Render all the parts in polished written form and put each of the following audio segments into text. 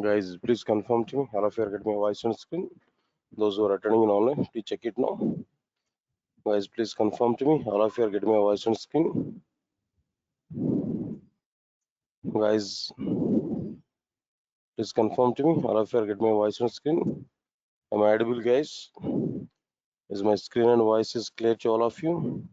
Guys, please confirm to me. All of you are getting my voice on screen. Those who are attending in online, please check it now. Guys, please confirm to me. All of you are getting my voice on screen. Guys, please confirm to me. All of you are getting my voice on screen. Am I audible, guys? Is my screen and voice is clear to all of you?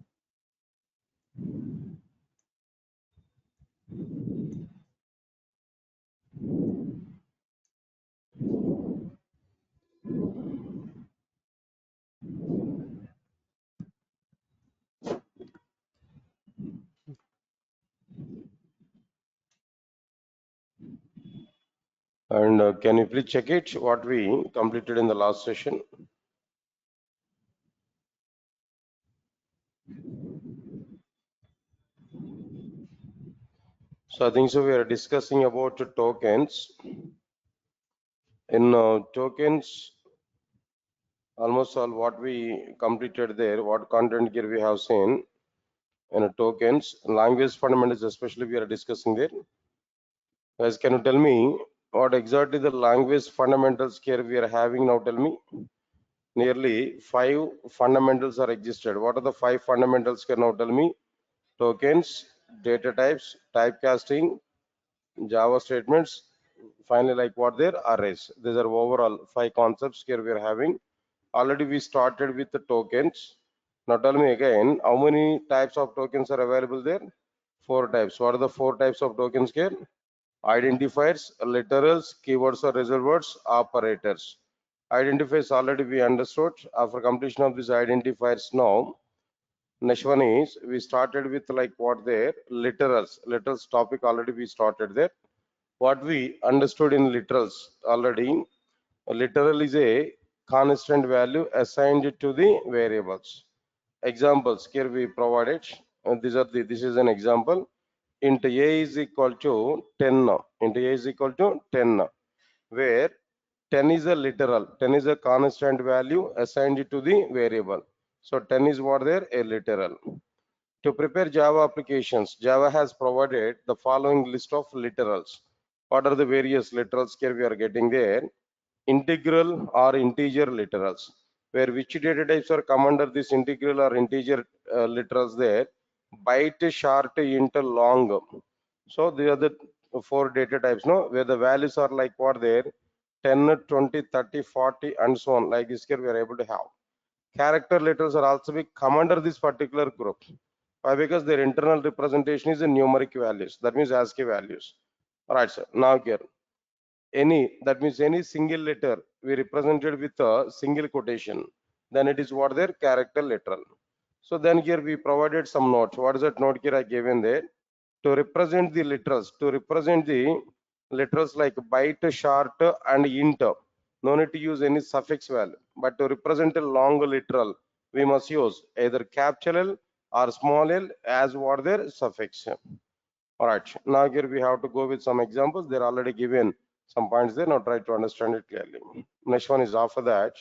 And can you please check it what we completed in the last session? So I think so. We are discussing about tokens. In tokens, almost all what we completed there, what content here we have seen in tokens, language fundamentals, especially we are discussing there. Guys, can you tell me what exactly the language fundamentals here we are having now? Tell me. Nearly 5 fundamentals are existed. What are the 5 fundamentals? Can now tell me? Tokens, data types, typecasting, Java statements, finally like what they're arrays. These are overall 5 concepts here we are having. Already we started with the tokens. Now tell me again, how many types of tokens are available there? 4 types. What are the 4 types of tokens here? Identifiers, literals, keywords or result words, operators. Identifiers already we understood. After completion of these identifiers now, next one is we started with like what there? Literals. Literals topic already we started there. What we understood in literals already, a literal is a constant value assigned to the variables. Examples here we provided, and this is an example. Int a is equal to 10. Int a is equal to 10, where 10 is a literal, 10 is a constant value assigned to the variable. So 10 is what there? A literal. To prepare Java applications, Java has provided the following list of literals. What are the various literals here we are getting there? Integral or integer literals, where which data types are come under this integral or integer literals there? Byte, short, int, long. So these are the 4 data types, no, where the values are like what there? 10, 20, 30, 40, and so on. Like this here we are able to have. Character letters are also be come under this particular group. Why? Because their internal representation is in numeric values. That means ASCII values. All right, sir. Now here, that means any single letter we represented with a single quotation, then it is what their character literal. So then here we provided some notes. What is that note here I gave in there? To represent the literals, like byte, short, and int, no need to use any suffix value. But to represent a long literal, we must use either capital L or small l as what their suffix. All right. Now here we have to go with some examples. They're already given some points there. Now try to understand it clearly. Next one is after that,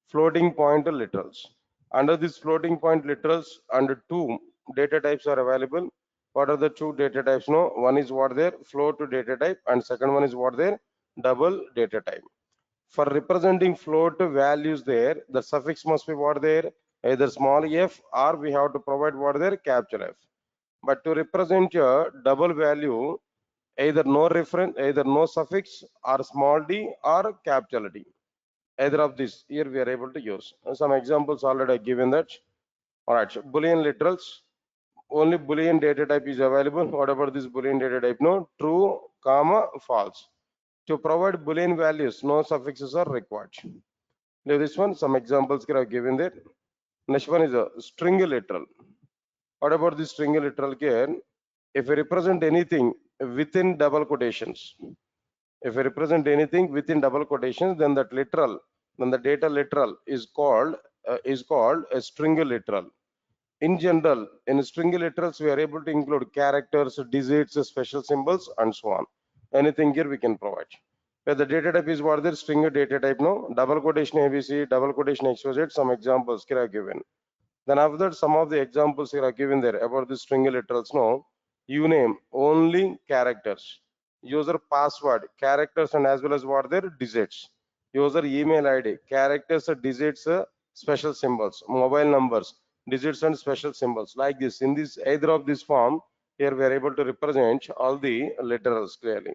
floating point literals. Under this floating point literals, under 2 data types are available. What are the 2 data types? No, one is what there? Float data type, and second one is what there? Double data type. For representing float values there, the suffix must be what there? Either small f, or we have to provide what there? Capital F. But to represent a double value, either no reference, either no suffix, or small d, or capital D. Either of these here we are able to use. Some examples already given that. All right, so Boolean literals, only Boolean data type is available. What about this Boolean data type? No, true, comma, false. To provide Boolean values, no suffixes are required. Now this one, some examples here are given there. Next one is a string literal. What about this string literal here? If we represent anything within double quotations, if we represent anything within double quotations, then that literal, then the data literal is called a string literal. In general, in string literals, we are able to include characters, digits, special symbols, and so on. Anything here we can provide. Where the data type is what the string data type, no, double quotation ABC, double quotation XYZ. Some examples here are given. Then after that, some of the examples here are given there about the string literals. No, you name only characters. user password, characters and as well as what their digits. User email ID, characters, digits, special symbols, mobile numbers, digits and special symbols like this. In this either of this form, here we are able to represent all the literals clearly.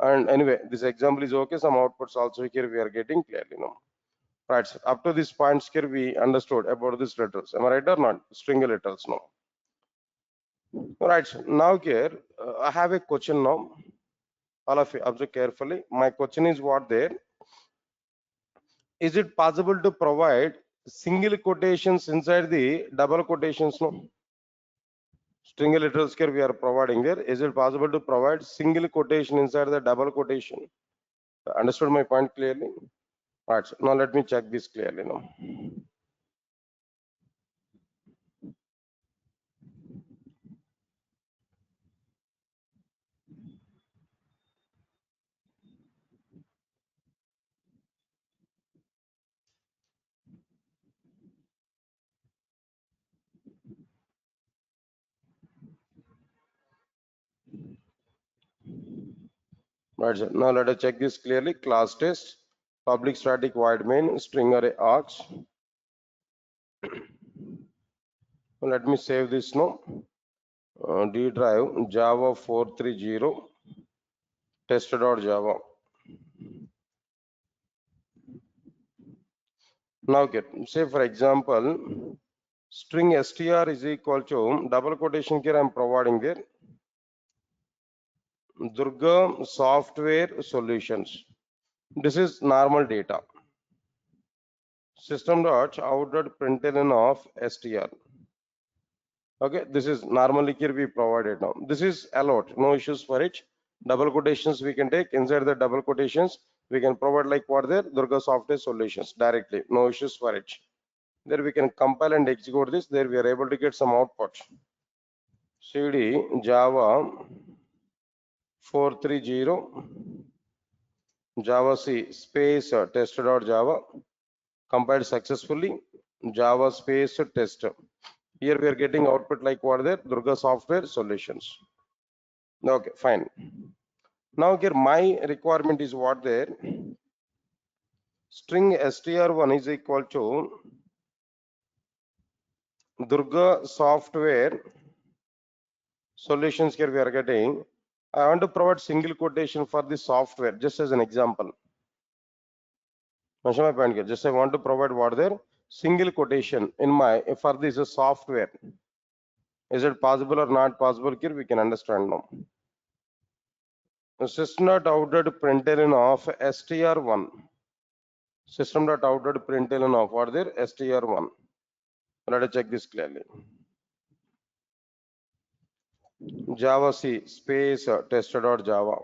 And anyway, this example is okay. Some outputs also here we are getting clearly now. Right. So up to this point here we understood about these letters. Am I right or not? String letters now. Right. So now here I have a question now. All of you observe carefully. My question is what there? Is it possible to provide single quotations inside the double quotations? No. String literals here we are providing there. Is it possible to provide single quotation inside the double quotation? Understood my point clearly? Right. So now let me check this clearly now. Right. So now let us check this clearly. Class test, public static void main, string array args. Let me save this now. D drive Java 430 test.java. Now get say for example, string str is equal to double quotation here I am providing there. Durga software solutions. This is normal data. System.out.println of str. Okay, this is normally here we provided now. This is allowed, no issues for it. Double quotations we can take inside the double quotations. We can provide like what there Durga software solutions directly, no issues for it. There we can compile and execute this. There we are able to get some output. CD Java 430 Java C space test.java compiled successfully. Java space test. Here we are getting output like what there Durga software solutions. Okay, fine. Now here my requirement is what there string str1 is equal to Durga software solutions. Here we are getting I want to provide single quotation for the software just as an example. Just I want to provide what there single quotation in my for this software. Is it possible or not possible? Here we can understand now. System.out.println of str1. System.out.println of what there str1. Let us check this clearly. Java C space test.java.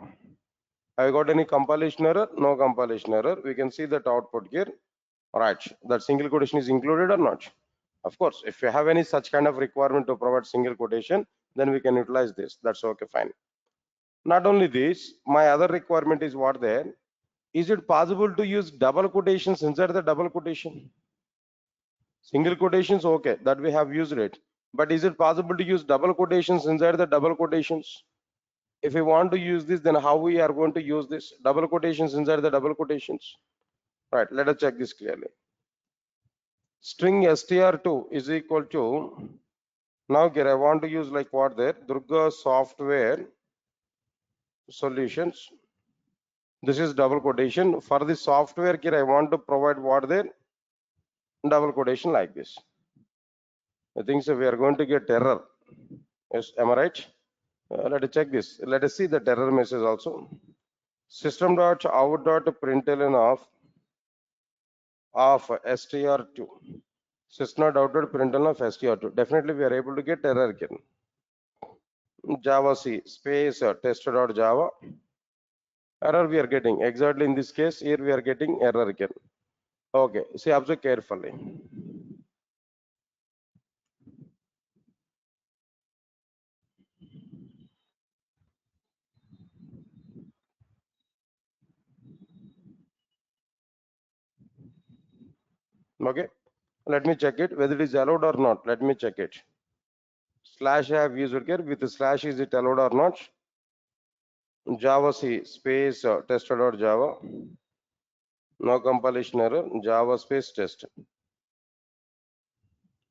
Have you got any compilation error? No compilation error. We can see that output here. Right. That single quotation is included or not? Of course, if you have any such kind of requirement to provide single quotation, then we can utilize this. That's okay, fine. Not only this, my other requirement is what there. Is it possible to use double quotations inside the double quotation? Single quotations, okay, that we have used it. But is it possible to use double quotations inside the double quotations? If we want to use this, then how we are going to use this double quotations inside the double quotations? Right, let us check this clearly. String str2 is equal to, now here I want to use like what there, Durga software solutions. This is double quotation. For the software here I want to provide what there, double quotation like this. I think so we are going to get error. Yes, am I right? Let us check this. Let us see the error message also. System.out.println of str2. System.out.println of str2. Definitely we are able to get error again. Java C space test.java. Error we are getting exactly in this case. Here we are getting error again. Okay, see, observe carefully. Okay, let me check it whether it is allowed or not. Let me check it. Slash I have used here with the slash, is it allowed or not? Java C space tester.java. No compilation error. Java space test.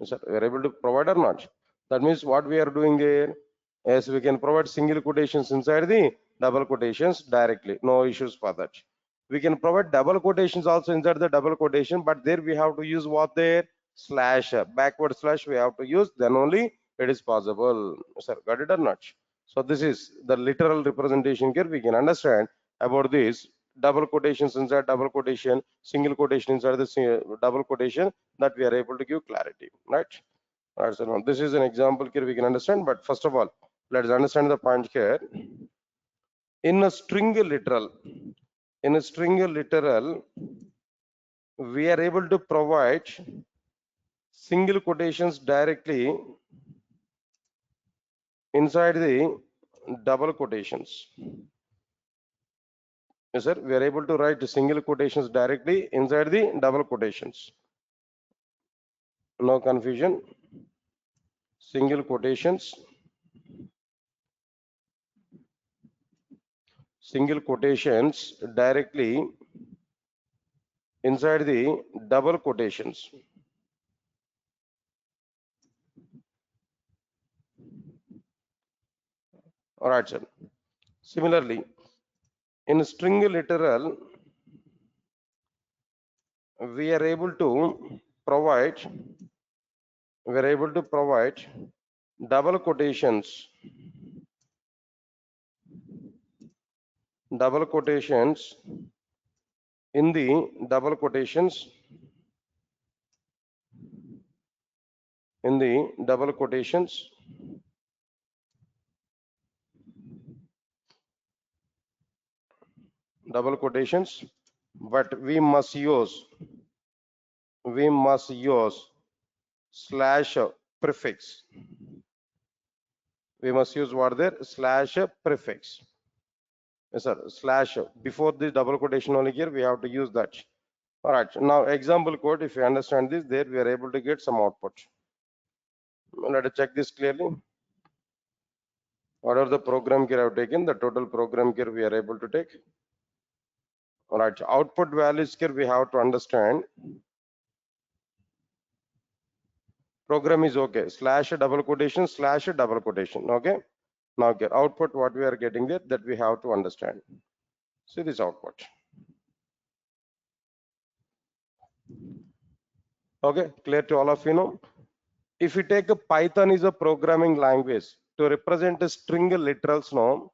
Sir, we are able to provide or not? That means what we are doing there? Yes, we can provide single quotations inside the double quotations directly. No issues for that. We can provide double quotations also inside the double quotation, but there we have to use what there? Slash, backward slash we have to use, then only it is possible. Sir, got it or not? So this is the literal representation here. We can understand about this double quotations inside double quotation, single quotation inside the double quotation, that we are able to give clarity, right? All right, so now this is an example here we can understand, but first of all, let's understand the point here. In a string literal, we are able to provide single quotations directly inside the double quotations. Yes, sir, we are able to write single quotations directly inside the double quotations. No confusion. Single quotations directly inside the double quotations. All right, sir. Similarly, in string literal, we are able to provide double quotations in the double quotations but we must use slash prefix. We must use what there? Slash prefix. Yes, sir. Slash before the double quotation only here we have to use that. All right. Now example code. If you understand this, there we are able to get some output. Let us check this clearly. What are the program here I have taken? The total program here we are able to take. All right. Output values here we have to understand. Program is okay. Slash double quotation. Okay. Now get output what we are getting there, that we have to understand. See this output. Okay, clear to all of you now? If you take a Python is a programming language to represent a string literals now,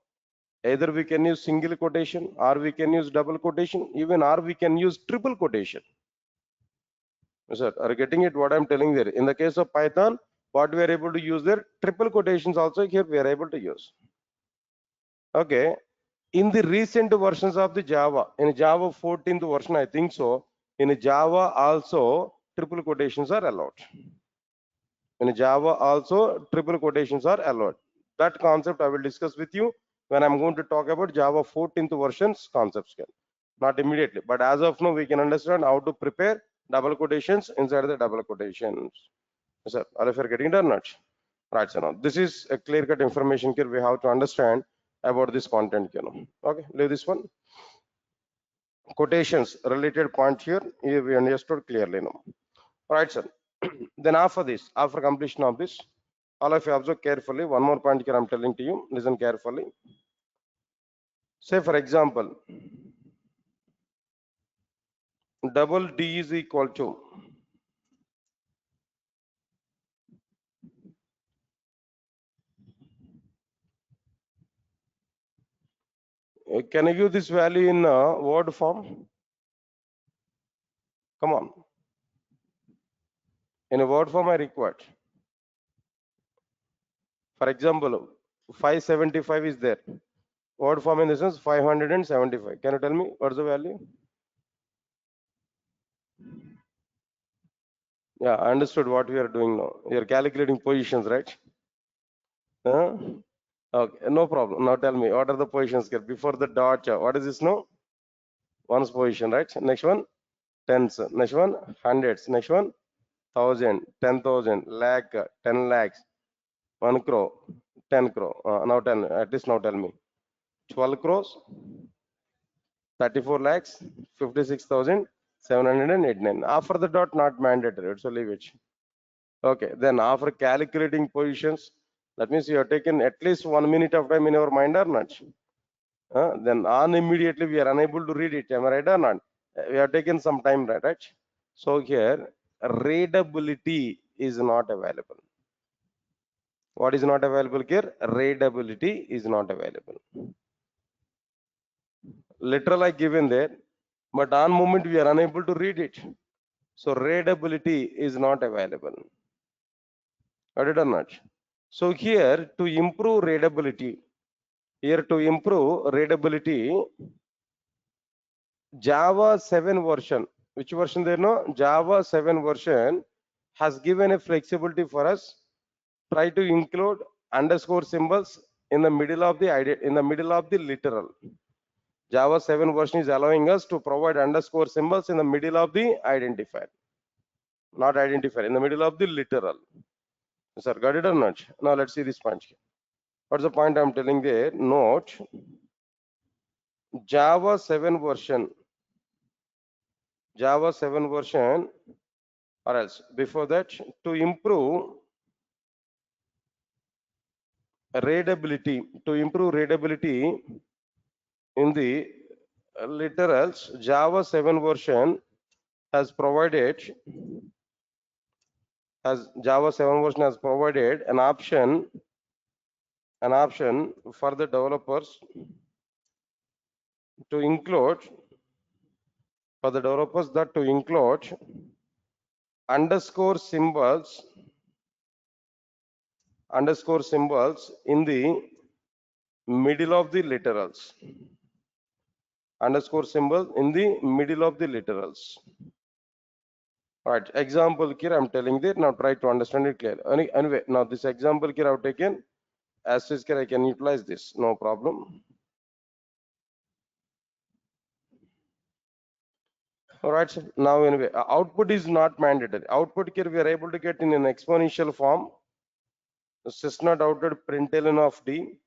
either we can use single quotation or we can use double quotation, even or we can use triple quotation. Sir, are you getting it what I'm telling there? In the case of Python, what we are able to use there, triple quotations also here we are able to use. Okay, in the recent versions of the Java, in Java 14th version, I think so, in Java also triple quotations are allowed. In Java also triple quotations are allowed. That concept I will discuss with you when I'm going to talk about Java 14th versions concepts. Not immediately, but as of now we can understand how to prepare double quotations inside the double quotations. Sir, are you getting it or not? Right, so now this is a clear-cut information here we have to understand about this content. Okay, leave this one. Quotations related point here we understood clearly now. All right, sir. Then after this, after completion of this, all of you observe carefully. One more point here I'm telling to you. Listen carefully. Say for example, double D is equal to can I give this value in word form? Come on. In a word form I required. For example, 575 is there. Word form in the sense 575. Can you tell me what's the value? Yeah, I understood what we are doing now. You're calculating positions, right? Huh? Okay, no problem. Now tell me, what are the positions here? Before the dot, what is this now? One's position, right? Next one, tens. Next one, hundreds. Next one, 1,000, 10,000, lakh, 10 lakhs, 1 crore, 10 crore. Now tell me, at least now tell me. 12 crores, 34 lakhs, 56,789. After the dot, not mandatory, so leave it. Okay, then after calculating positions, that means you have taken at least 1 minute of time in your mind or not? Then on immediately we are unable to read it, am I right or not? We have taken some time, right? So here, readability is not available. What is not available here? Readability is not available. Literal I given there, but on moment we are unable to read it. So readability is not available. Got it or not? So here to improve readability, Java 7 version, which version there no? Java 7 version has given a flexibility for us. Try to include underscore symbols in the middle of the literal. Java 7 version is allowing us to provide underscore symbols in the middle of the identifier. Not identifier, in the middle of the literal. Sir, got it or not? Now let's see this point. What's the point I'm telling there? Note, Java 7 version, or else before that, to improve readability in the literals, Java 7 version has provided an option for the developers to include underscore symbols in the middle of the literals. Underscore symbol in the middle of the literals. All right, example here I'm telling that. Now try to understand it clearly. Anyway, now this example here I've taken. Asterisk here I can utilize this, no problem. All right, now anyway, output is not mandatory. Output here we are able to get in an exponential form. Sysnot output println of D.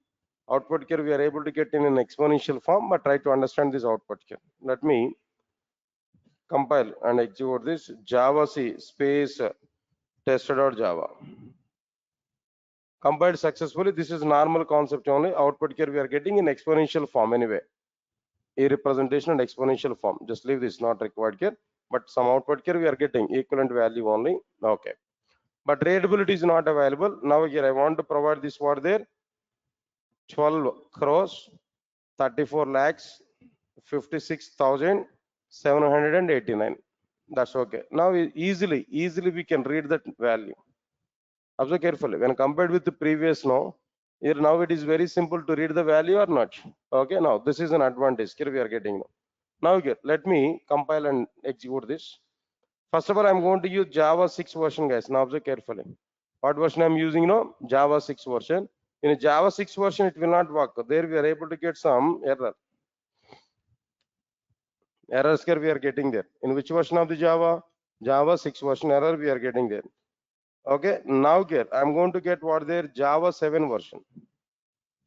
Output here we are able to get in an exponential form, but try to understand this output here. Let me compile and execute this Java C space tester.java. Compiled successfully. This is normal concept only. Output here we are getting in exponential form anyway. A representation and exponential form. Just leave this, not required here. But some output here we are getting equivalent value only. Okay. But readability is not available. Now here I want to provide this word there. 12 crores, 34 lakhs, 56,789. That's okay. Now easily we can read that value. Observe carefully. When compared with the previous here now it is very simple to read the value or not. Okay, now this is an advantage here we are getting now. Now here, let me compile and execute this. First of all, I'm going to use Java 6 version, guys. Now observe carefully. What version I'm using now? Java 6 version. In a Java 6 version, it will not work. There we are able to get some error. Errors here we are getting there. In which version of the Java? Java 6 version error we are getting there. Okay, now here I'm going to get what there? Java 7 version.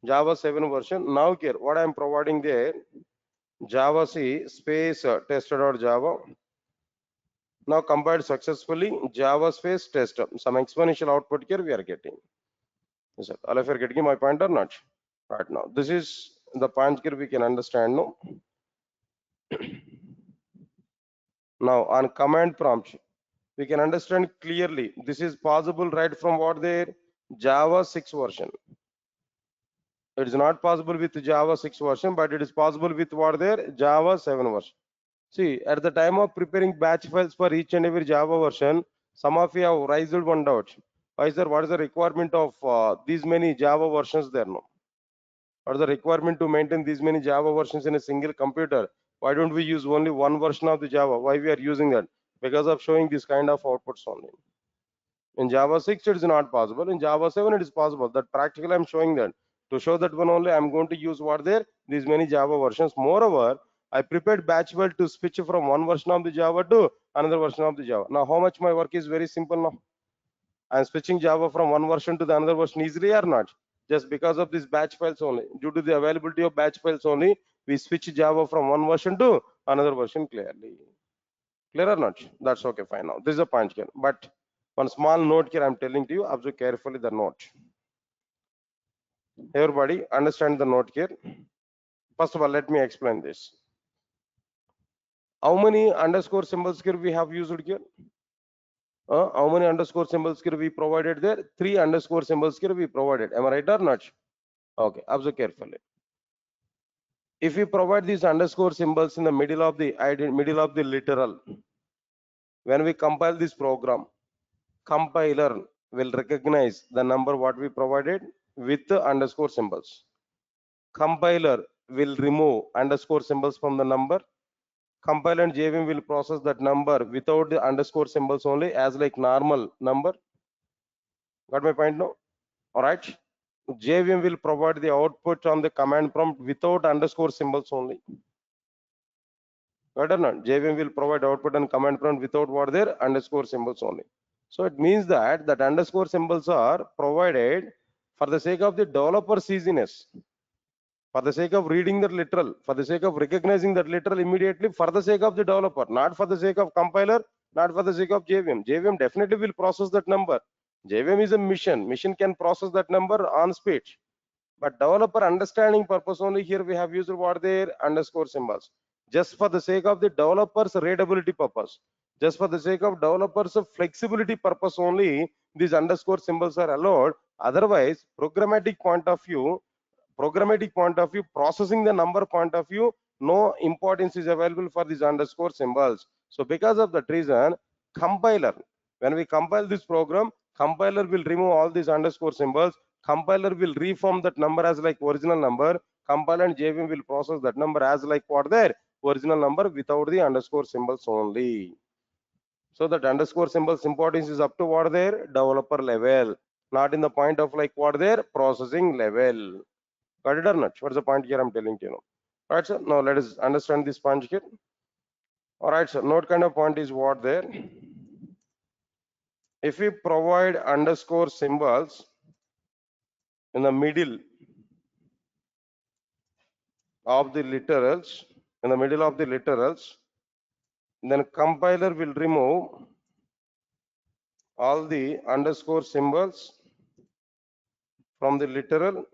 Java 7 version. Now here what I'm providing there? Java C space tester.java. Now compiled successfully. Java space test. Some exponential output here we are getting. Yes, all of you are getting my point or not? Right now, this is the point here we can understand. No. Now on command prompt, we can understand clearly. This is possible right from what there? Java 6 version. It is not possible with Java 6 version, but it is possible with what there? Java 7 version. See, at the time of preparing batch files for each and every Java version, some of you have raised one doubt. Why is there? What is the requirement of these many Java versions there? No. What is the requirement to maintain these many Java versions in a single computer? Why don't we use only one version of the Java? Why we are using that? Because of showing this kind of outputs only. In Java 6, it is not possible. In Java 7, it is possible. That practically I'm showing that. To show that one only, I'm going to use what there? These many Java versions. Moreover, I prepared batch file to switch from one version of the Java to another version of the Java. Now, how much my work is very simple now? I'm switching Java from one version to the another version easily or not? Just because of these batch files only, due to the availability of batch files only, we switch Java from one version to another version clearly. Clear or not? That's okay, fine. Now this is a point here, but one small note here I'm telling to you, observe carefully the note. Everybody understand the note here. First of all, let me explain this. How many underscore symbols here we have used here? How many underscore symbols here we provided there? 3 underscore symbols here we provided. Am I right or not? Okay, observe carefully. If we provide these underscore symbols in the middle of the literal, when we compile this program, compiler will recognize the number what we provided with the underscore symbols. Compiler will remove underscore symbols from the number. Compiler and JVM will process that number without the underscore symbols only as like normal number. Got my point now? All right. JVM will provide the output on the command prompt without underscore symbols only. Got or not? JVM will provide output and command prompt without what their underscore symbols only. So it means that underscore symbols are provided for the sake of the developer's easiness, for the sake of reading that literal, for the sake of recognizing that literal immediately, for the sake of the developer, not for the sake of compiler, not for the sake of JVM. JVM definitely will process that number. JVM is a mission. Mission can process that number on speed. But developer understanding purpose only, here we have used what their underscore symbols. Just for the sake of the developer's readability purpose. Just for the sake of developers' flexibility purpose only, these underscore symbols are allowed. Otherwise, programmatic point of view, processing the number point of view, no importance is available for these underscore symbols. So because of that reason, compiler, when we compile this program, compiler will remove all these underscore symbols. Compiler will reform that number as like original number. Compiler and JVM will process that number as like what their original number without the underscore symbols only. So that underscore symbols importance is up to what their developer level, not in the point of like what their processing level. Got it or not? What's the point here I'm telling you now? All right, sir. Now let us understand this point here. All right, sir. Note kind of point is what there. If we provide underscore symbols in the middle of the literals, then compiler will remove all the underscore symbols from the literal,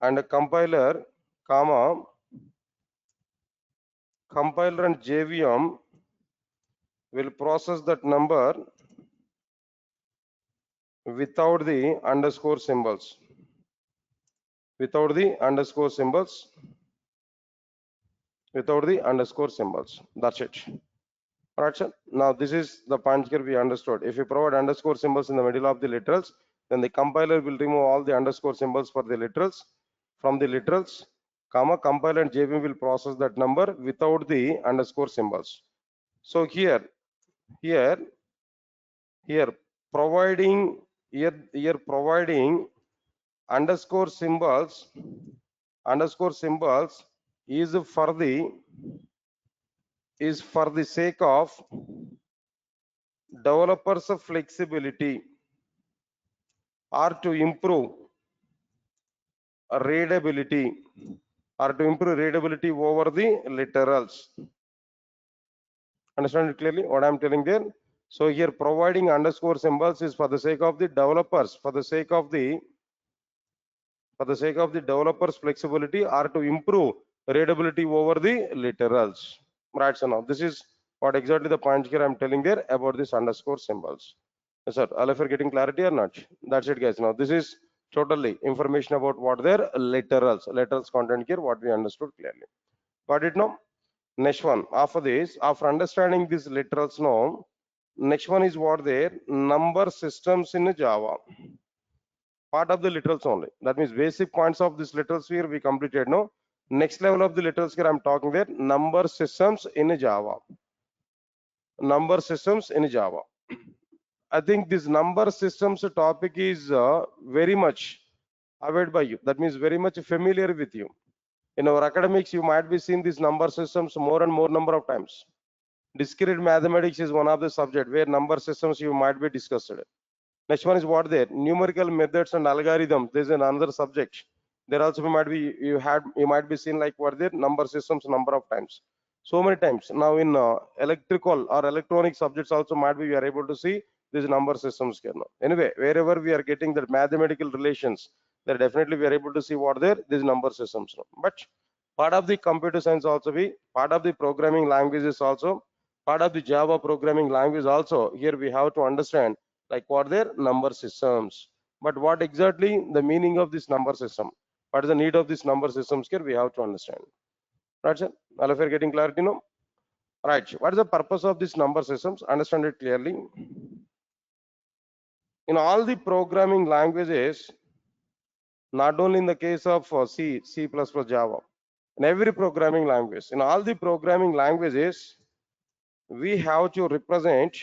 and a compiler and JVM will process that number without the underscore symbols. Without the underscore symbols. That's it. All right, sir. Now this is the point here we understood. If you provide underscore symbols in the middle of the literals, then the compiler will remove all the underscore symbols for the literals from the literals, compiler and JVM will process that number without the underscore symbols. So here providing underscore symbols is for the sake of developers of flexibility or to improve readability over the literals. Understand it clearly what I'm telling there? So here providing underscore symbols is for the sake of the developers, for the sake of the developers flexibility or to improve readability over the literals. Right, so now this is what exactly the point here I'm telling there about this underscore symbols. Yes, sir. All of you are getting clarity or not? That's it, guys. Now this is totally information about what their literals content here, what we understood clearly. Got it now? Next one, after this, after understanding these literals now, next one is what their number systems in Java. Part of the literals only. That means basic points of this literals here we completed now. Next level of the literals here I'm talking there, number systems in Java. Number systems in Java. I think this number systems topic is very much aware by you. That means very much familiar with you. In our academics, you might be seeing these number systems more and more number of times. Discrete mathematics is one of the subject where number systems you might be discussed. Next one is what there? Numerical methods and algorithms. This is another subject. There also might be you might be seen like what there number systems number of times. So many times. Now in electrical or electronic subjects also might be we are able to see these number systems here now. Anyway, wherever we are getting the mathematical relations, there definitely we are able to see what there these number systems now. But part of the computer science also be part of the programming languages also part of the Java programming language also. Here we have to understand like what their number systems, but what exactly the meaning of this number system, what is the need of this number systems here we have to understand. Right, sir? All of you are getting clarity now? Right, what is the purpose of this number systems? Understand it clearly. In all the programming languages, not only in the case of C++, Java, in every programming language, in all the programming languages, we have to represent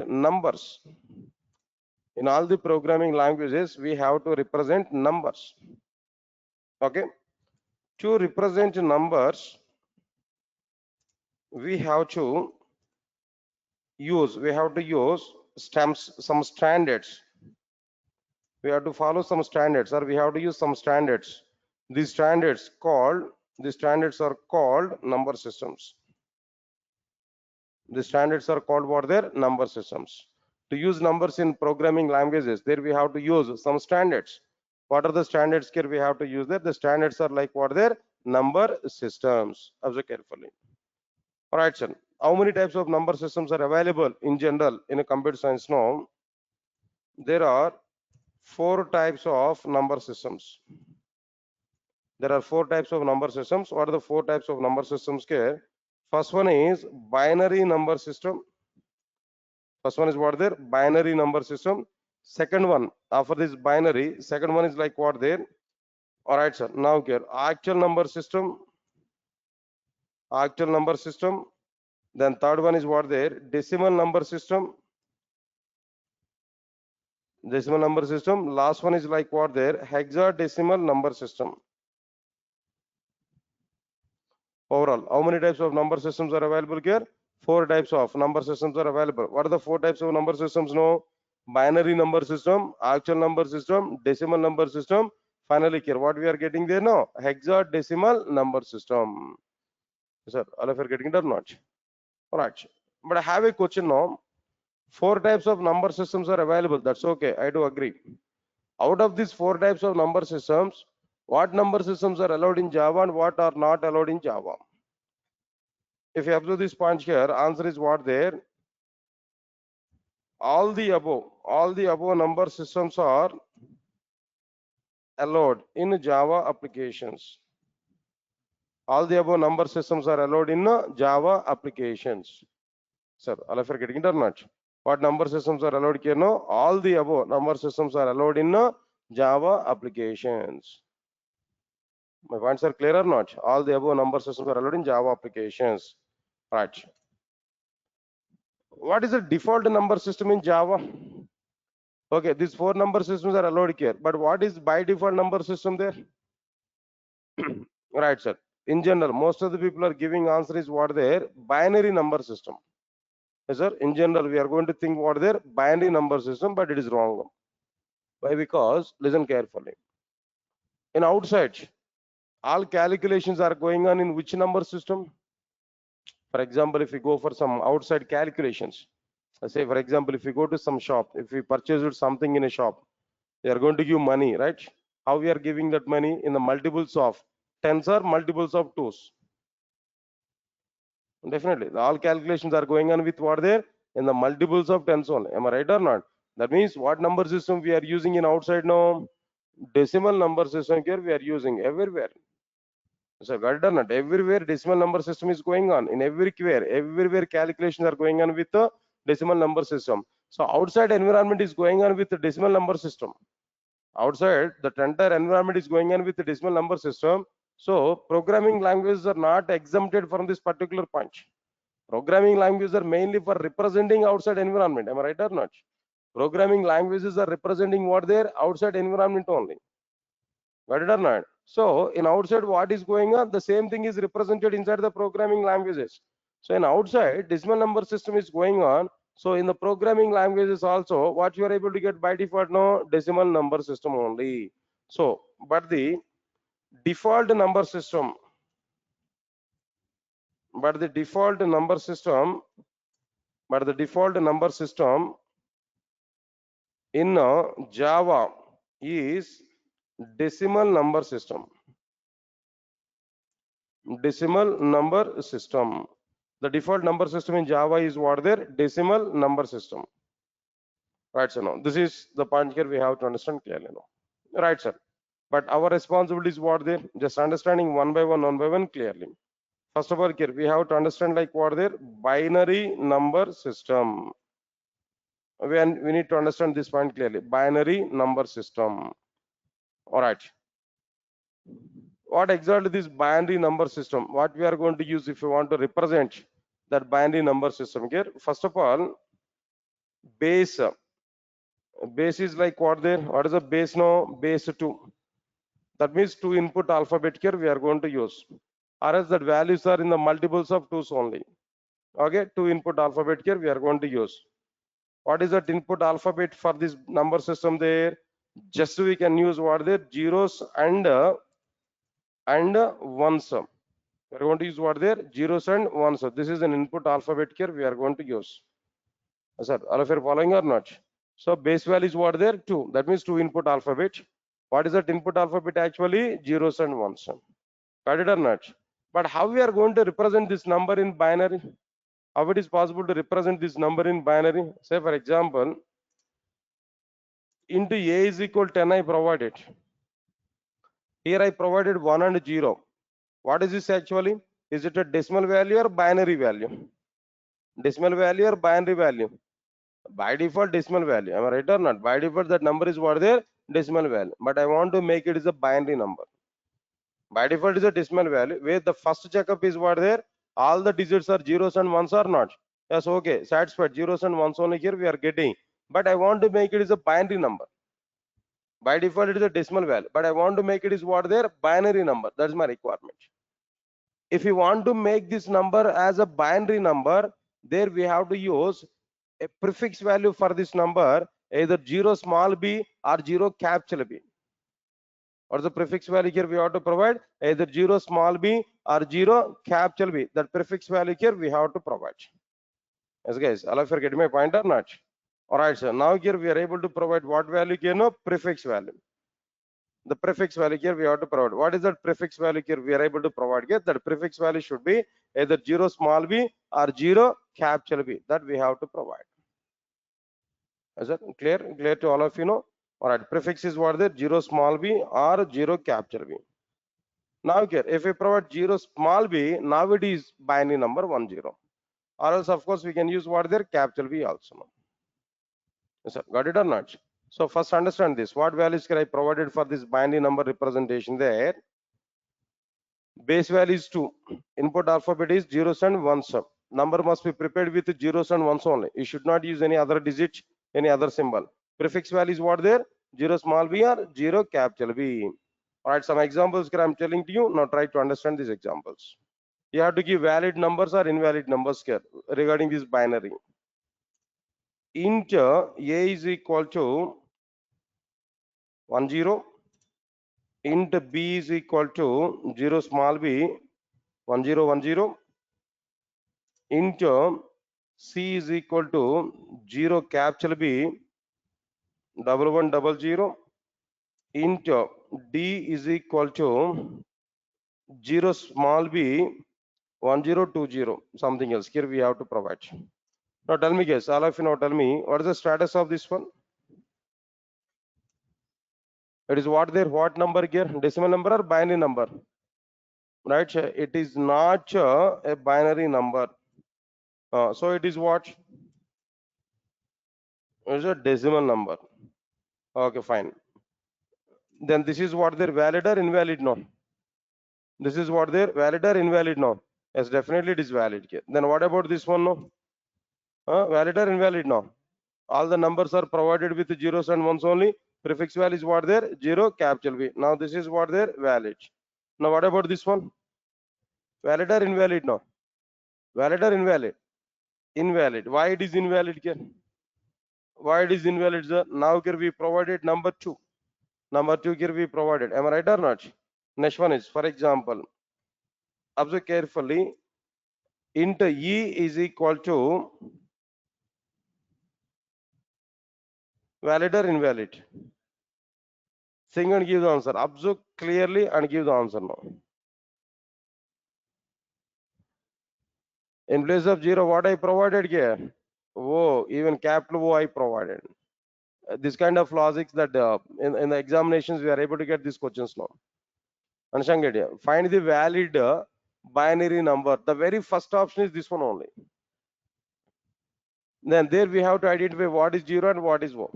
numbers. In all the programming languages, we have to represent numbers. Okay, to represent numbers, we have to use some standards. We have to follow some standards, or we have to use some standards. These standards are called number systems. The standards are called what? Their number systems. To use numbers in programming languages, there we have to use some standards. What are the standards here we have to use there? The standards are like what? Their number systems. Observe carefully. All right, sir. How many types of number systems are available in general in a computer science now? There are 4 types of number systems. There are 4 types of number systems. What are the 4 types of number systems here? First one is binary number system. First one is what there? Binary number system. Second one, after this binary, second one is like what there? All right, sir. Now here, actual number system. Then third one is what there? Decimal number system. Last one is like what there? Hexadecimal number system. Overall, how many types of number systems are available here? 4 types of number systems are available. What are the 4 types of number systems? No, binary number system, actual number system, decimal number system. Finally, here what we are getting there now? Hexadecimal number system. Sir, all of you are getting it or not? All right. But I have a question now. 4 types of number systems are available. That's okay. I do agree. Out of these 4 types of number systems, what number systems are allowed in Java and what are not allowed in Java? If you observe this point here, answer is what there? All the above number systems are allowed in Java applications. All the above number systems are allowed in Java applications. Sir, all of you are getting it or not? What number systems are allowed here? No, all the above number systems are allowed in Java applications. My points are clear or not? All the above number systems are allowed in Java applications. Right. What is the default number system in Java? Okay, these 4 number systems are allowed here. But what is by default number system there? Right, sir. In general, most of the people are giving answer is what there? Binary number system. Yes, sir. In general, we are going to think what there? Binary number system, but it is wrong. Why? Because, listen carefully. In outside, all calculations are going on in which number system? For example, if we go for some outside calculations, say for example, if we go to some shop, if we purchase something in a shop, they are going to give money, right? How we are giving that money? In the multiples of tens or multiples of twos? Definitely, all calculations are going on with what there? In the multiples of tens only. Am I right or not? That means what number system we are using in outside now? Decimal number system here we are using everywhere. So got it or not? Everywhere decimal number system is going on. In everywhere calculations are going on with the decimal number system. So outside environment is going on with the decimal number system. Outside the entire environment is going on with the decimal number system. So programming languages are not exempted from this particular point. Programming languages are mainly for representing outside environment. Am I right or not? Programming languages are representing what their outside environment only. Got it or not? So in outside what is going on? The same thing is represented inside the programming languages. So in outside decimal number system is going on. So in the programming languages also, what you are able to get by default, no, decimal number system only. So, but the default number system, but the default number system, but the default number system in Java is decimal number system. Decimal number system. The default number system in Java is what there? Decimal number system. Right, sir. No, this is the point here we have to understand clearly. No. Right, sir. But our responsibility is what there? Just understanding one by one clearly. First of all, here we have to understand like what there? Binary number system. We need to understand this point clearly. Binary number system. All right. What exactly this binary number system? What we are going to use if you want to represent that binary number system here? First of all, base. Base is like what there? What is the base now? Base 2. That means 2 input alphabet here we are going to use. Or else that values are in the multiples of 2's only. Okay, 2 input alphabet here we are going to use. What is that input alphabet for this number system there? Just we can use what there? Zeros and ones. We are going to use what there? Zeros and ones. This is an input alphabet here we are going to use. Sir, all of you are following or not? So base value is what there? 2. That means 2 input alphabet. What is that input alphabet actually? Zeros and ones. Got it or not? But how we are going to represent this number in binary? How it is possible to represent this number in binary? Say for example, into a is equal 10 I provided. Here I provided 1 and 0. What is this actually? Is it a decimal value or binary value? Decimal value or binary value? By default decimal value. Am I right or not? By default that number is what there? Decimal value. But I want to make it is a binary number. By default is a decimal value where the first checkup is what there? All the digits are zeros and ones or not? Yes, okay. Satisfied. Zeros and ones only here we are getting. But I want to make it is a binary number. By default it is a decimal value. But I want to make it is what there? Binary number. That is my requirement. If you want to make this number as a binary number, there we have to use a prefix value for this number, either 0 small b or 0 capital B. Or the prefix value here we have to provide either 0 small b or 0 capital B. That prefix value here we have to provide. Yes, guys, all of you are getting my point or not? All right, sir. Now here we are able to provide what value here? No, prefix value. The prefix value here we have to provide. What is that prefix value here we are able to provide here? That prefix value should be either 0 small b or 0 capital B. That we have to provide. Is that clear? Clear to all of you know? All right, prefix is what there? 0 small b or 0 capital B. Now here, if we provide 0 small b, now it is binary number 10. Or else, of course, we can use what there? Capital B also. Yes, sir. Got it or not? So first understand this. What values can I provided for this binary number representation there? Base value is 2. Input alphabet is zeros and ones. Number must be prepared with zeros and ones only. You should not use any other digit, any other symbol. Prefix value is what there? 0 small b or 0 capital B. All right, some examples here I'm telling to you. Now try to understand these examples. You have to give valid numbers or invalid numbers here regarding this binary. Int a is equal to 10. Int b is equal to 0 small b 1010. Int c is equal to 0 capital B 1100. Int d is equal to 0 small b 1020. Something else here we have to provide. Now tell me guys, all of you now tell me what is the status of this one? It is what there? What number here? Decimal number or binary number? Right? It is not a binary number. So it is what? It is a decimal number. Okay, fine. Then this is what they're valid or invalid now? This is what they're valid or invalid now? Yes, definitely it is valid here. Then what about this one now? Valid or invalid now? All the numbers are provided with zeros and ones only. Prefix value is what there? 0 capital B. Now this is what they're valid. Now what about this one? Valid or invalid now? Valid or invalid? invalid. Why it is invalid here? Why it is invalid, sir? Now here we provided number 2. Number 2 here we provided. Am I right or not? Next one is, for example, observe carefully. Int e is equal to valid or invalid? Sing and give the answer. Observe clearly and give the answer now. In place of 0, what I provided here? Oh, even capital O I provided. This kind of logics that in the examinations we are able to get these questions now. Understand it? Find the valid binary number. The very first option is this one only. Then there we have to identify what is 0 and what is O.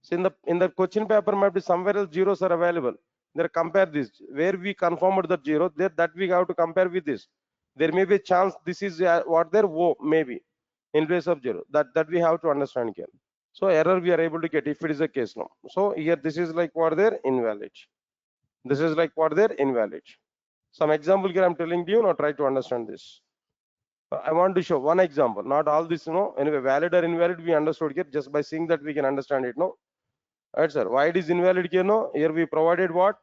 So in the question paper might be somewhere else zeros are available. There compare this. Where we confirmed the 0, there that we have to compare with this. There may be a chance this is what there O maybe in place of 0. That we have to understand here. So error we are able to get if it is a case now. So here this is like what there invalid. This is like what there invalid. Some example here I'm telling you now, try to understand this. I want to show one example, not all this, anyway, valid or invalid we understood here. Just by seeing that we can understand it, no? Right, sir. Why it is invalid here, no? Here we provided what?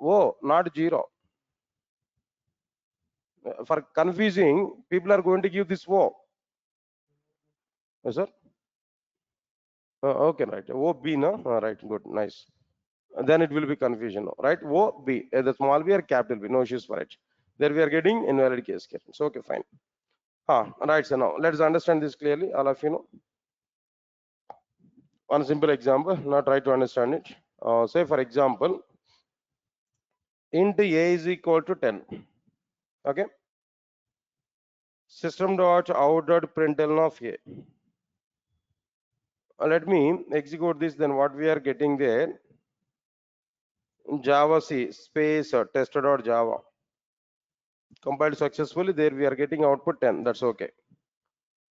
Oh, not 0. For confusing, people are going to give this O. Yes, sir? Okay, right. O, B, no? Right, good, nice. Then it will be confusion, no? Right? O, B, the small b or capital B, no issues for it. There we are getting invalid case here. So, okay, fine. Right, so now let's understand this clearly, all of you know. One simple example, now try to understand it. Say for example, int a is equal to 10. Okay. System dot out dot println of a. Let me execute this. Then what we are getting there? Java C space test dot Java. Compiled successfully. There we are getting output 10. That's okay.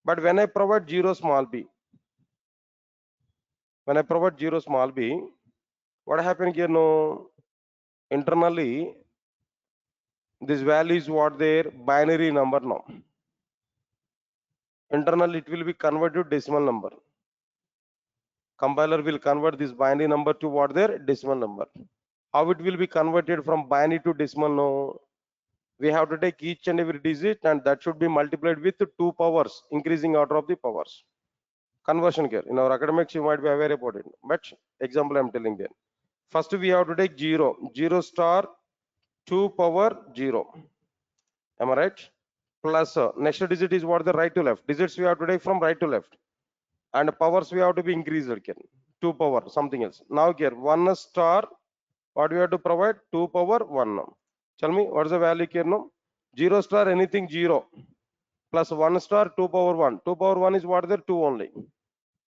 But when I provide 0 small b, when I provide 0 small b, what happened here? No, internally this value is what their binary number now. Internally it will be converted to decimal number. Compiler will convert this binary number to what their decimal number. How it will be converted from binary to decimal? No, we have to take each and every digit and that should be multiplied with 2 powers, increasing order of the powers. Conversion here in our academics you might be aware about it, but example I'm telling there. First we have to take 0 star 2 power 0. Am I right? Plus next digit is what the right to left. Digits we have to take from right to left. And powers we have to be increased again. 2 power something else. Now here 1 star, what we have to provide? 2 power 1. Tell me what's the value here now? 0 star anything 0 plus 1 star 2 power 1. 2 power 1 is what there? 2 only.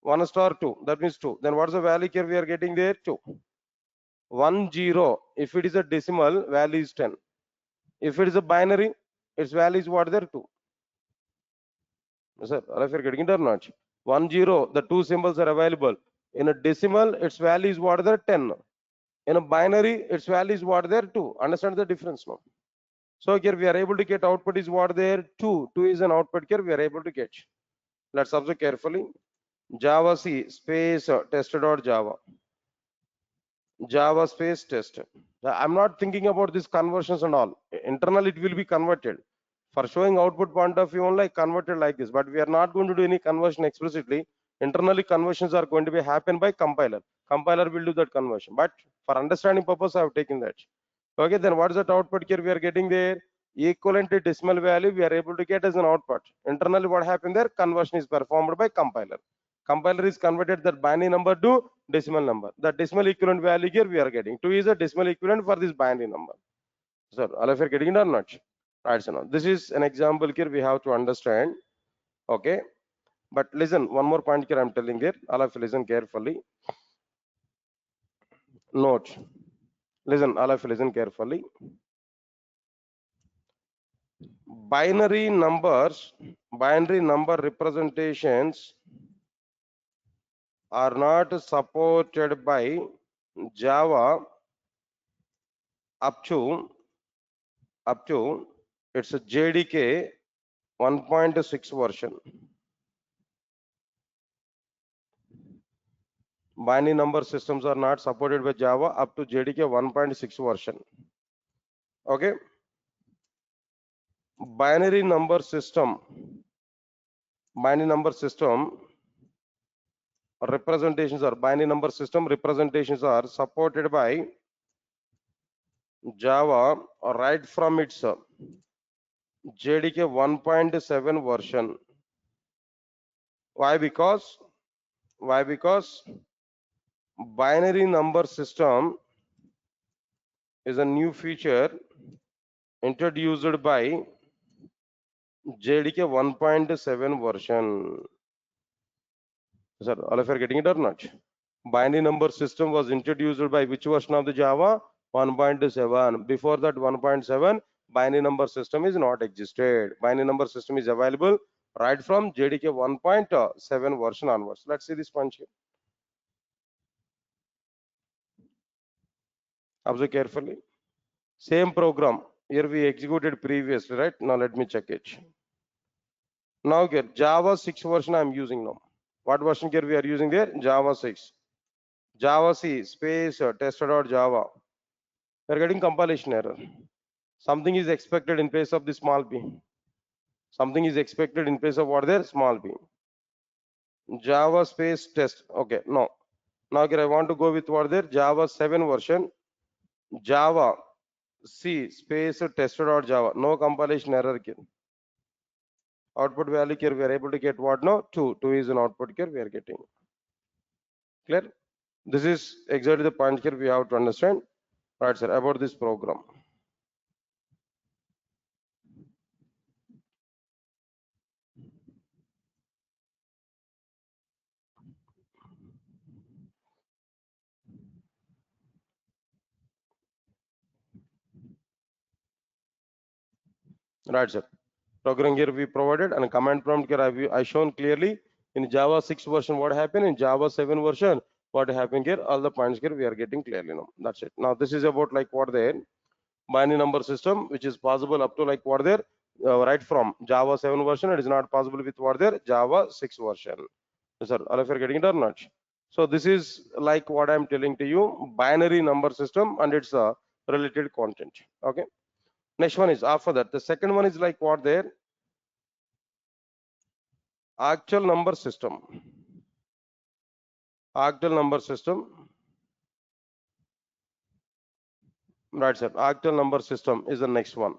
1 star 2, that means 2. Then what's the value here we are getting there? 2. 1 0. If it is a decimal, value is 10. If it is a binary, its value is what there? 2. Sir, if you're getting it or not? 1 0, the two symbols are available. In a decimal, its value is what there? 10. In a binary, its value is what there? 2. Understand the difference now? So here we are able to get output is what there? 2. 2 is an output here we are able to get. Let's observe carefully. Java C space test.java. Java space test. I'm not thinking about these conversions and all. Internal it will be converted. For showing output point of view only converted like this, but we are not going to do any conversion explicitly. Internally conversions are going to be happen by compiler. Compiler will do that conversion. But for understanding purpose, I have taken that. Okay, then what is that output here we are getting there? Equivalent to decimal value we are able to get as an output. Internally what happened there? Conversion is performed by compiler. Compiler is converted that binary number to decimal number. The decimal equivalent value here we are getting. 2 is a decimal equivalent for this binary number. So all of you are getting it or not? Right, so now this is an example here we have to understand. Okay, but listen, one more point here I'm telling here. All of you listen carefully. Note. Listen, all of you listen carefully. Binary numbers, binary number representations are not supported by Java up to it's a JDK 1.6 version. Binary number systems are not supported by Java up to JDK 1.6 version. Okay. Binary number system representations are supported by Java right from its JDK 1.7 version. Why? Because binary number system is a new feature introduced by JDK 1.7 version. Sir, all of you are getting it or not? Binary number system was introduced by which version of the Java? 1.7. Before that 1.7, binary number system is not existed. Binary number system is available right from JDK 1.7 version onwards. Let's see this punch here. Observe carefully. Same program. Here we executed previously, right? Now let me check it. Now get Java 6 version I am using now. What version here we are using there? Java 6. Java C space tester.java. We are getting compilation error. Something is expected in place of the small b. Something is expected in place of what there? Small b. Java space test. Okay, no. Now here I want to go with what there? Java 7 version. Java C space tester.java. No compilation error here. Output value here we are able to get what now? 2. 2 is an output here we are getting. Clear? This is exactly the point here we have to understand. Right, sir, about this program. Right, sir. Program here we provided and a command prompt here I shown clearly in Java 6 version what happened, in Java 7 version what happened here, all the points here we are getting clearly now. That's it. Now this is about like what there binary number system which is possible up to like what there right from Java 7 version. It is not possible with what there Java 6 version. Sir, all of you are getting it or not? So this is like what I'm telling to you, binary number system and its related content. Okay. Next one is after that. The second one is like what there actual number system. Actual number system. Right, sir. Actual number system is the next one.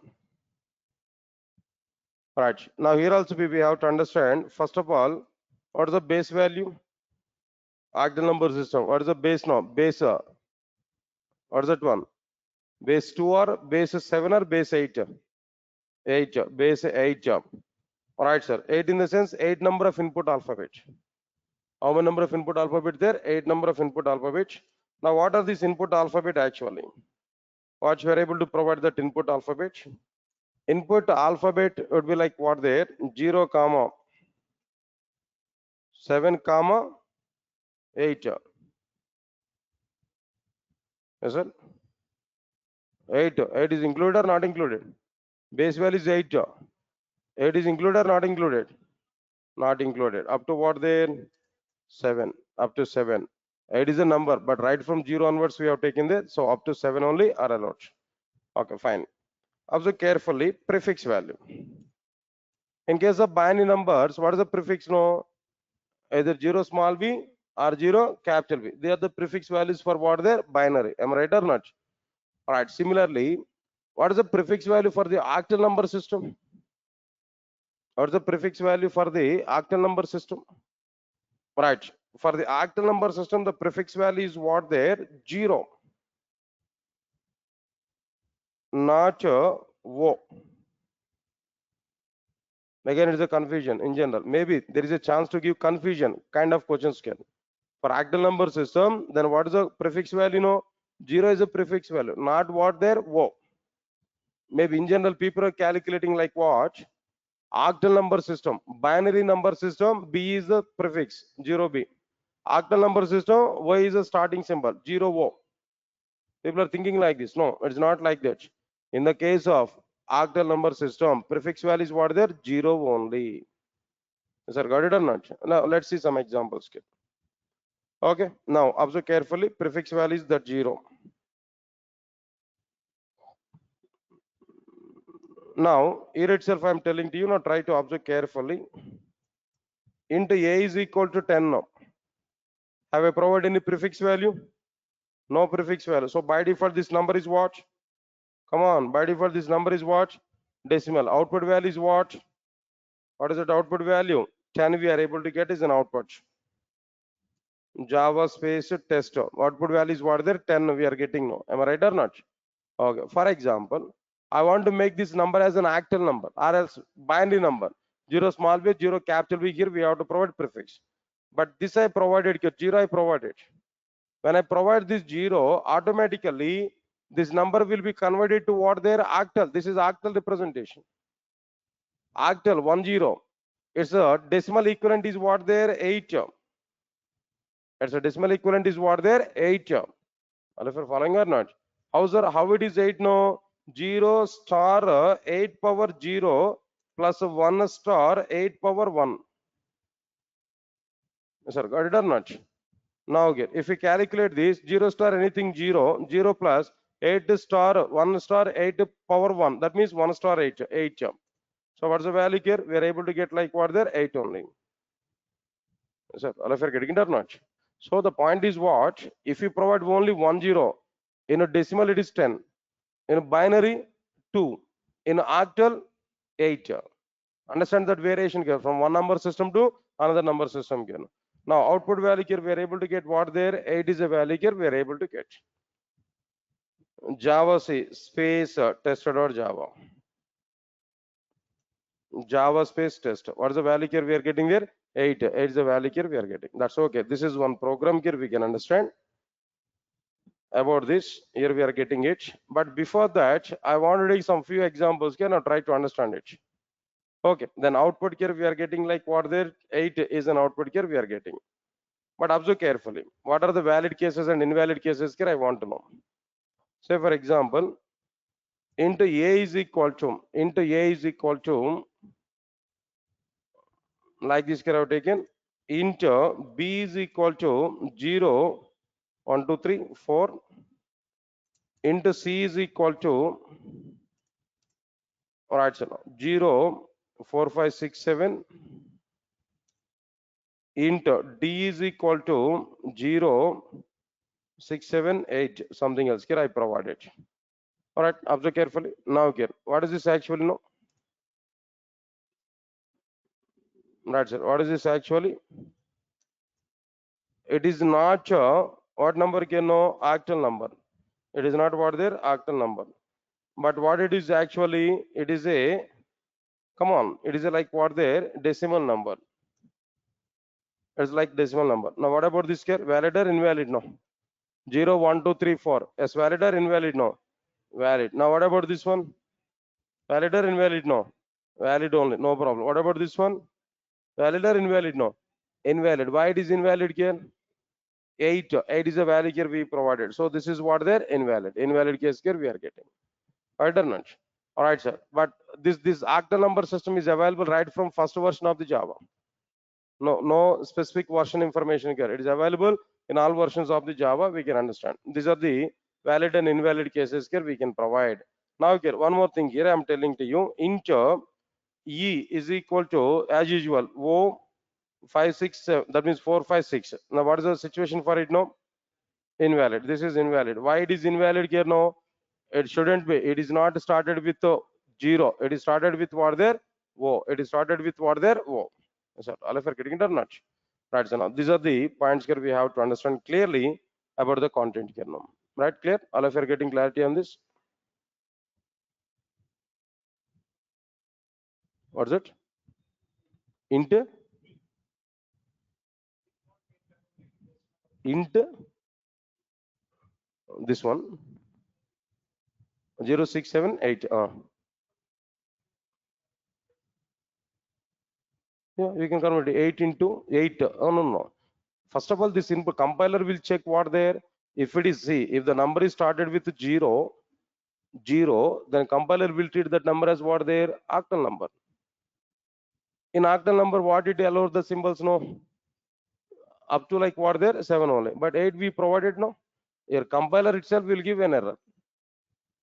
Right. Now here also we have to understand first of all what is the base value? Actual number system. What is the base now? Base. What is that one? Base 2 or base 7 or base 8? 8. Base 8. Alright, sir. 8 in the sense 8 number of input alphabet. How many number of input alphabet there? 8 number of input alphabet. Now what are these input alphabet actually? What you are able to provide that input alphabet? Input alphabet would be like what there? 0, 7, 8. Yes, sir. 8. 8 is included or not included? Base value is 8. 8 is included or not included? Not included. Up to what there? 7. Up to 7. 8 is a number, but right from 0 onwards we have taken there. So up to 7 only are allowed. Okay, fine. Observe carefully prefix value. In case of binary numbers, what is the prefix? No, either 0 small b or 0 capital B. They are the prefix values for what there? Binary. Am I right or not? All right. Similarly, what is the prefix value for the octal number system? What is the prefix value for the octal number system? Right. For the octal number system, the prefix value is what there? 0. Not O. Again, it is a confusion in general. Maybe there is a chance to give confusion kind of questions can. For octal number system, then what is the prefix value? No, 0 is a prefix value, not what there? O. Maybe in general, people are calculating like what? Octal number system, binary number system, B is the prefix, 0B. Octal number system, Y is a starting symbol, 0O. People are thinking like this. No, it's not like that. In the case of octal number system, prefix value is what there? 0 only. Sir, got it or not? Now let's see some examples. Okay, now observe carefully. Prefix value is that 0. Now here itself I am telling to you, now try to observe carefully. Int a is equal to 10 now. Have I provided any prefix value? No prefix value. So by default this number is what? Come on, by default this number is what? Decimal. Output value is what? What is that output value? 10 we are able to get is an output. Java space test. Output value is what there? 10 we are getting now. Am I right or not? Okay. For example, I want to make this number as an octal number or else binary number. 0 small b, 0 capital B, here we have to provide prefix. But this I provided, 0 I provided. When I provide this 0, automatically this number will be converted to what there? Octal. This is octal representation. Octal 10. It's a decimal equivalent is what there? 8. It's a decimal equivalent is what there? 8. All of you are following or not? How it is 8 no? 0 star 8 power 0 plus 1 star 8 power 1. Sir, got it or not? Now again, if we calculate this 0 star anything 0, 0 plus 8 star 1 star 8 power 1. That means 1 star 8. 8. So what's the value here? We are able to get like what there? 8 only. Sir, all of you are getting it or not? So the point is what? If you provide only 1 0, in a decimal it is 10. In a binary 2. In octal 8. Understand that variation here from one number system to another number system here. Now output value here we are able to get what there? 8 is a value here we are able to get. Java space tester.java. Java space test. What is the value here we are getting there? 8. 8 is the value here we are getting. That's okay. This is one program here we can understand about this. Here we are getting it. But before that, I want to take some few examples here. Now try to understand it. Okay. Then output here we are getting like what there? 8 is an output here we are getting. But observe carefully. What are the valid cases and invalid cases here? I want to know. Say for example, int a is equal to like this here I have taken int b is equal to 0 1 2 3 4 int c is equal to all right so 0 4 5 6 7 int d is equal to 0 6 7 8 something else here I provided. All right, observe carefully. Now here what is this actually? No, right sir, what is this actually? It is not what number can know? Octal number. It is not what their octal number. But what it is actually, it is a, come on, it is a like what their decimal number. It's like decimal number. Now what about this here? Valid or invalid? No. 0 1 2 3 4. Yes, valid or invalid? No. Valid. Now what about this one? Valid or invalid? No. Valid only. No problem. What about this one? Valid or invalid? No. Invalid. Why it is invalid here? 8. 8 is a value here we provided. So this is what they're invalid. Invalid case here we are getting. Right or not? All right, sir. But this octal number system is available right from first version of the Java. No specific version information here. It is available in all versions of the Java. We can understand. These are the valid and invalid cases here we can provide. Now here one more thing here I am telling to you. Int e is equal to as usual o 5 6 7. That means 4 5 6. Now what is the situation for it now? Invalid. This is invalid. Why it is invalid here now? It shouldn't be. It is not started with 0. It is started with what there? O. It is started with what there? O. So all of you are getting it or not? Right. So now these are the points here we have to understand clearly about the content here now. Right? Clear? All of you are getting clarity on this? What's it? Int this one 0678. Yeah, you can convert it 8 into 8. Oh, no. First of all, this input compiler will check what there. If it is C, if the number is started with 0, then compiler will treat that number as what there? Octal number. In octal number, what it allows the symbols? No. up to like what there 7 only, but 8 we provided. No, your compiler itself will give an error.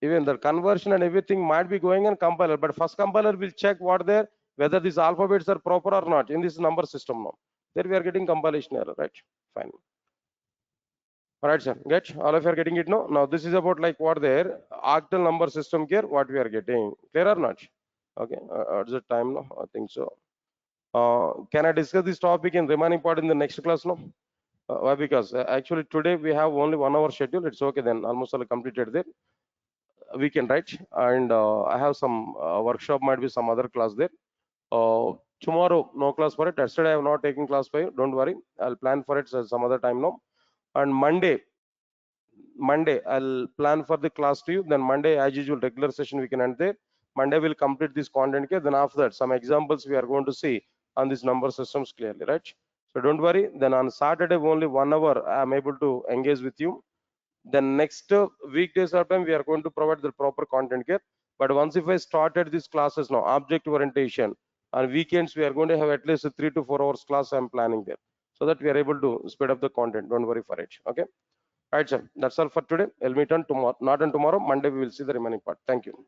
Even the conversion and everything might be going in compiler, but first compiler will check what there, whether these alphabets are proper or not in this number system. Now there we are getting compilation error, right? Fine. All right, sir. Get all of you are getting it now. Now this is about like what there octal number system here, what we are getting. Clear or not? Okay. What's the time now? I think so. Can I discuss this topic in remaining part in the next class now? Why? Because actually today we have only 1 hour schedule. It's okay then. Almost all completed there. We can write, and I have some workshop. Might be some other class there. Tomorrow no class for it. Yesterday I have not taken class for you. Don't worry. I'll plan for it some other time now. And Monday I'll plan for the class to you. Then Monday, as usual, regular session we can end there. Monday we'll complete this content here. Then after that, some examples we are going to see on these number systems clearly, right? So don't worry. Then on Saturday only 1 hour I am able to engage with you. Then next weekdays of time we are going to provide the proper content here. But once if I started these classes now, object orientation, on weekends we are going to have at least a 3 to 4 hours class I'm planning there, so that we are able to speed up the content. Don't worry for it. Okay. All right, sir. That's all for today. I'll meet on tomorrow, not on tomorrow. Monday we will see the remaining part. Thank you.